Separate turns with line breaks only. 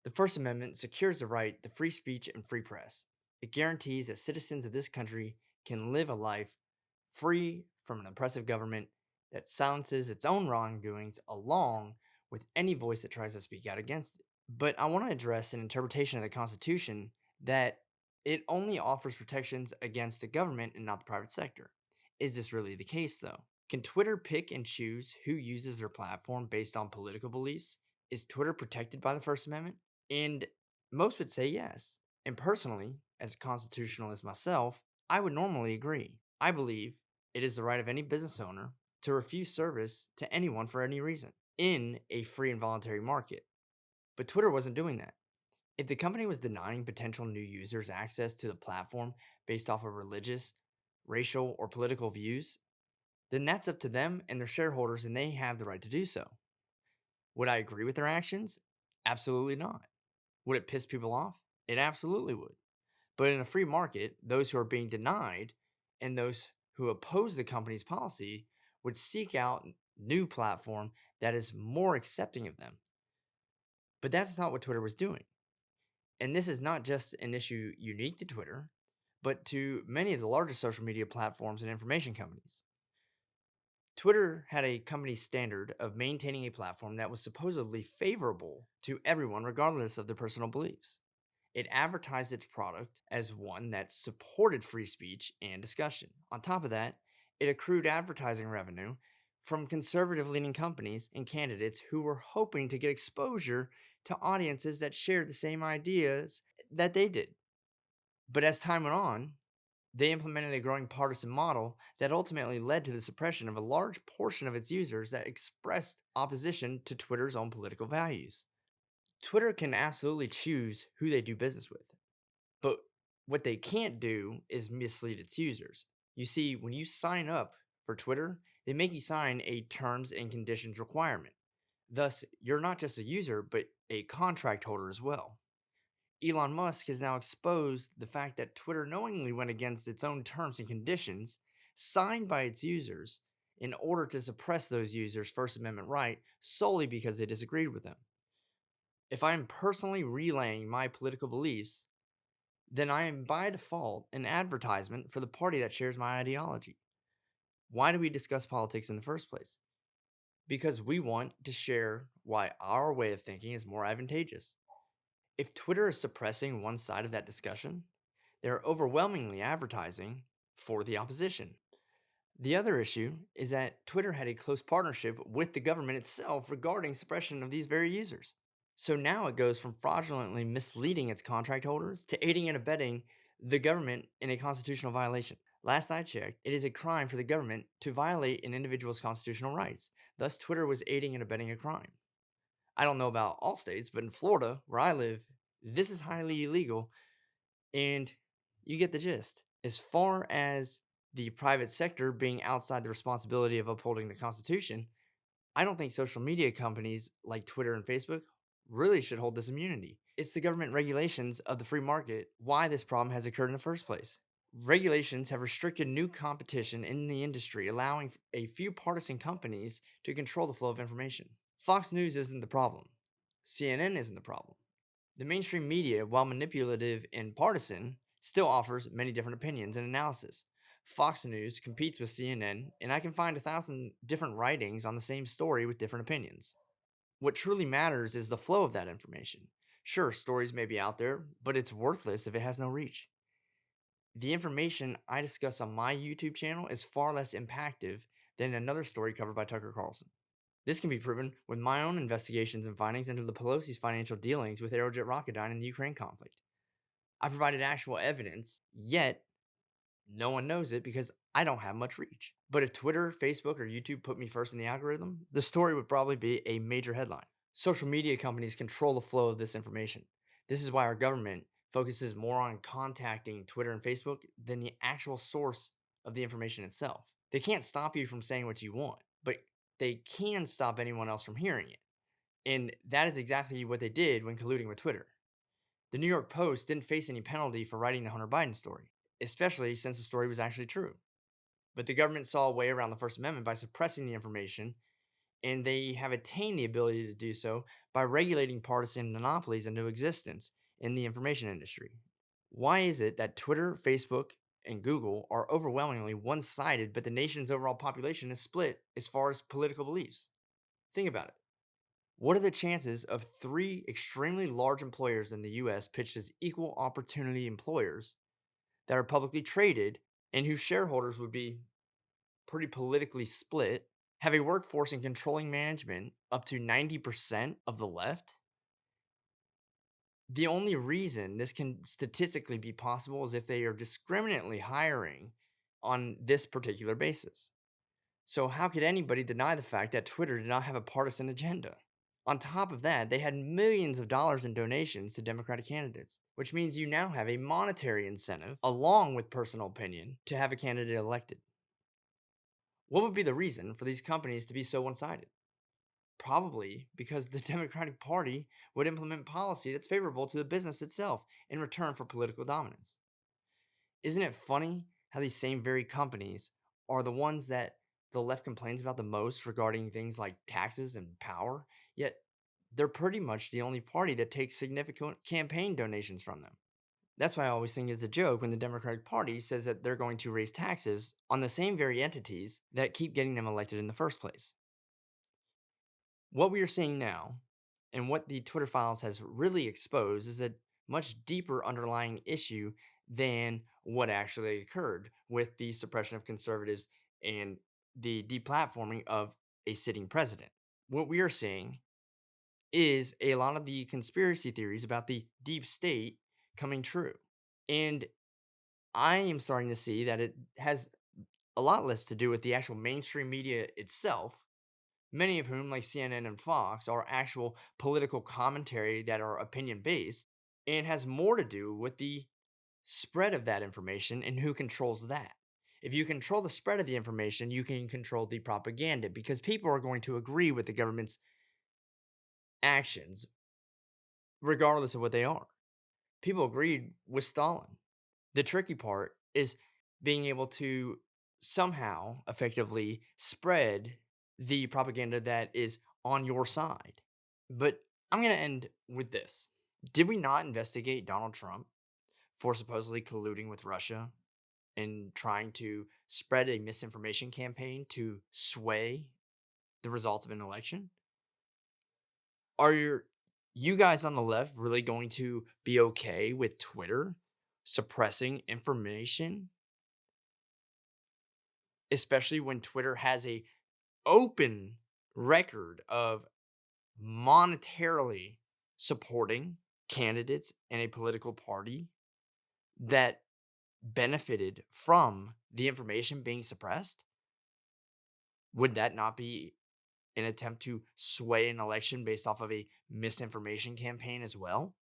The First Amendment secures the right to free speech and free press. It guarantees that citizens of this country can live a life free from an oppressive government that silences its own wrongdoings along with any voice that tries to speak out against it. But I want to address an interpretation of the Constitution that it only offers protections against the government and not the private sector. Is this really the case, though? Can Twitter pick and choose who uses their platform based on political beliefs? Is Twitter protected by the First Amendment? And most would say yes. And personally, as a constitutionalist myself, I would normally agree. I believe it is the right of any business owner to refuse service to anyone for any reason in a free and voluntary market. But Twitter wasn't doing that. If the company was denying potential new users access to the platform based off of religious, racial, or political views, then that's up to them and their shareholders, and they have the right to do so. Would I agree with their actions? Absolutely not. Would it piss people off? It absolutely would. But in a free market, those who are being denied and those who oppose the company's policy would seek out new platform that is more accepting of them. But that's not what Twitter was doing. And this is not just an issue unique to Twitter, but to many of the largest social media platforms and information companies. Twitter had a company standard of maintaining a platform that was supposedly favorable to everyone, regardless of their personal beliefs. It advertised its product as one that supported free speech and discussion. On top of that, it accrued advertising revenue from conservative leaning companies and candidates who were hoping to get exposure to audiences that shared the same ideas that they did. But as time went on, they implemented a growing partisan model that ultimately led to the suppression of a large portion of its users that expressed opposition to Twitter's own political values. Twitter can absolutely choose who they do business with, but what they can't do is mislead its users. You see, when you sign up for Twitter, they make you sign a terms and conditions requirement. Thus, you're not just a user, but a contract holder as well. Elon Musk has now exposed the fact that Twitter knowingly went against its own terms and conditions signed by its users in order to suppress those users' First Amendment right solely because they disagreed with them. If I am personally relaying my political beliefs, then I am by default an advertisement for the party that shares my ideology. Why do we discuss politics in the first place? Because we want to share why our way of thinking is more advantageous. If Twitter is suppressing one side of that discussion, they're overwhelmingly advertising for the opposition. The other issue is that Twitter had a close partnership with the government itself regarding suppression of these very users. So now it goes from fraudulently misleading its contract holders to aiding and abetting the government in a constitutional violation. Last I checked, it is a crime for the government to violate an individual's constitutional rights. Thus, Twitter was aiding and abetting a crime. I don't know about all states, but in Florida, where I live, this is highly illegal, and you get the gist. As far as the private sector being outside the responsibility of upholding the Constitution, I don't think social media companies like Twitter and Facebook really should hold this immunity. It's the government regulations of the free market why this problem has occurred in the first place. Regulations have restricted new competition in the industry, allowing a few partisan companies to control the flow of information. Fox News isn't the problem. CNN isn't the problem. The mainstream media, while manipulative and partisan, still offers many different opinions and analysis. Fox News competes with CNN, and I can find 1,000 different writings on the same story with different opinions. What truly matters is the flow of that information. Sure, stories may be out there, but it's worthless if it has no reach. The information I discuss on my YouTube channel is far less impactful than another story covered by Tucker Carlson. This can be proven with my own investigations and findings into the Pelosi's financial dealings with Aerojet Rocketdyne in the Ukraine conflict. I provided actual evidence, yet no one knows it because I don't have much reach. But if Twitter, Facebook, or YouTube put me first in the algorithm, the story would probably be a major headline. Social media companies control the flow of this information. This is why our government focuses more on contacting Twitter and Facebook than the actual source of the information itself. They can't stop you from saying what you want, but they can stop anyone else from hearing it. And that is exactly what they did when colluding with Twitter. The New York Post didn't face any penalty for writing the Hunter Biden story, especially since the story was actually true. But the government saw a way around the First Amendment by suppressing the information and they have attained the ability to do so by regulating partisan monopolies into existence in the information industry. Why is it that Twitter, Facebook, and Google are overwhelmingly one sided, but the nation's overall population is split as far as political beliefs? Think about it. What are the chances of three extremely large employers in the US pitched as equal opportunity employers that are publicly traded and whose shareholders would be pretty politically split, have a workforce and controlling management up to 90% of the left? The only reason this can statistically be possible is if they are discriminately hiring on this particular basis. So, how could anybody deny the fact that Twitter did not have a partisan agenda? On top of that, they had millions of dollars in donations to Democratic candidates, which means you now have a monetary incentive, along with personal opinion, to have a candidate elected. What would be the reason for these companies to be so one sided? Probably because the Democratic Party would implement policy that's favorable to the business itself in return for political dominance. Isn't it funny how these same very companies are the ones that the left complains about the most regarding things like taxes and power, yet they're pretty much the only party that takes significant campaign donations from them? That's why I always think it's a joke when the Democratic Party says that they're going to raise taxes on the same very entities that keep getting them elected in the first place. What we are seeing now, and what the Twitter files has really exposed, is a much deeper underlying issue than what actually occurred with the suppression of conservatives and the deplatforming of a sitting president. What we are seeing is a lot of the conspiracy theories about the deep state coming true. And I am starting to see that it has a lot less to do with the actual mainstream media itself, many of whom, like CNN and Fox, are actual political commentary that are opinion based, and has more to do with the spread of that information and who controls that. If you control the spread of the information, you can control the propaganda because people are going to agree with the government's actions, regardless of what they are. People agreed with Stalin. The tricky part is being able to somehow effectively spread the propaganda that is on your side. But I'm going to end with this. Did we not investigate Donald Trump for supposedly colluding with Russia and trying to spread a misinformation campaign to sway the results of an election? Are you guys on the left really going to be okay with Twitter suppressing information, especially when Twitter has a open record of monetarily supporting candidates in a political party that benefited from the information being suppressed? Would that not be an attempt to sway an election based off of a misinformation campaign as well?